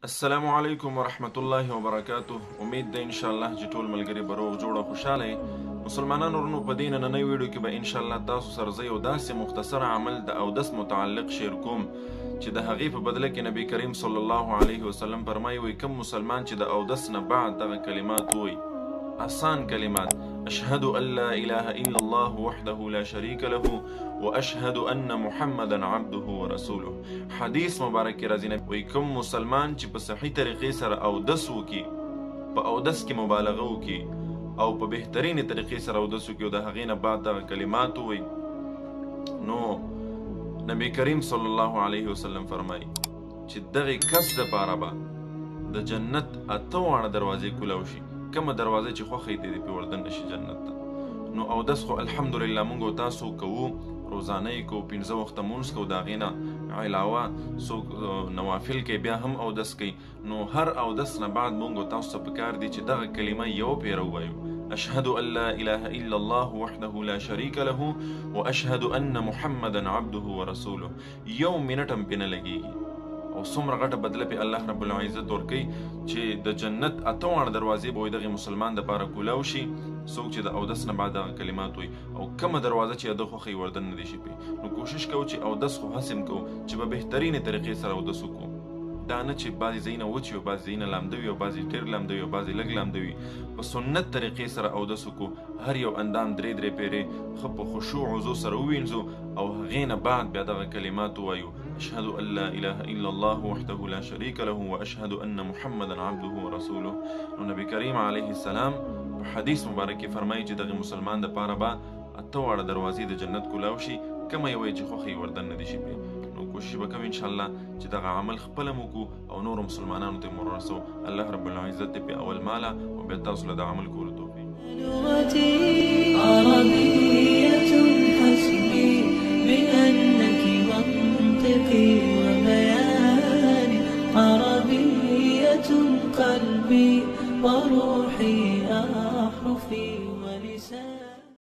السلام علیکم ورحمت الله وبرکاته. امید ده ان شاء الله چې ټول ملګري به روغ جوړ او خوشاله مسلمانانو ورونو په دې نننۍ ویډیو کې به ان شاء الله تاسو سره زه یو داسې مختصر عمل د اودس متعلق شیر کوم چې د هغې په بدله کې نبی کریم صلی الله علیه وسلم فرمایي وایي کوم مسلمان چې د اودس نه بعد دغه کلمات وایي، آسان کلمات، اشهد ان لا اله الا الله وحده لا شريك له واشهد ان محمدا عبده ورسوله. حدیث مبارک کې راځي وایي کوم مسلمان چې په صحیح طریقې سره اودس وکړي، په اودس کې مبالغه وکړي او په بهترینې طریقې سره اودس وکړي او د هغې نه بعد دغه کلمات وایي، نو نبی کریم صلی الله علیه وسلم فرمایي چې دغې کس دپاره به د جنت 8 واړه دروازې کولاو شي، کومه دروازه چې خوښې دې پې ور دننه شي جنت ته. نو اودس خو الحمدلله موږ او تاسو کوو، روزانه یې کوو، 15 وخته مونځ کوو، د هغې نه علاوه څوک نوافل کوي بیا هم اودس کوي. نو هر اودس نه بعد موږ او تاسو ته پکار دي چې دغه کلمه یو پیره ووایو، اشهد ان لا اله الا الله وحده لا شريك له واشهد ان محمدا عبده ورسوله. یو منټ هم پې نه لګېږي او څومره غټه بدله پې الله رب العزت ورکوي چې د جنت 8 واړه دروازې به وایي دغې مسلمان دپاره کولاو شي څوک چې د اودس نه بعد دغه کلمات وایي، او کومه دروازه چې د خوښۍ ور دننه دې شي پې. نو کوشش کوو چې اودس خو هسې هم کوو چې په بهترینې طریقې سره اودس وکړو، دا نه چې بعضې ځایونه وچ وي او بعضې ځایونه لامده وي او بعضې ډېر لامده وي او بعضې لږ لامده وي. په سنت طریقې سره اودس وکړو، هر یو اندام 3 پیرې ښه په خشوع وضو سره ووینځو او هغې نه بعد بیا دغه کلمات ووایو، اشهد ان لا اله الا الله وحده لا شريك له واشهد ان محمدا عبده ورسوله. نو نبی کریم علیه السلام په حدیث مبارک کې فرمایي چې دغه مسلمان دپاره به 8 واړه دروازې د جنت کولاو شي، کومه یې وایي چې خوښې یې ور دننه دې شي پې. نو کوشش به کوو انشاءالله چې دغه عمل خپله هم وکړو او نورو مسلمانانو ته یې ورسوو. الله رب العزت دې پې اول ماله او بیا تاسو له د عمل کولو توفیق. لغتي عربية حسبي بأنك منطقي وبياني، عربية قلبي وروحي أحرفي ولساني.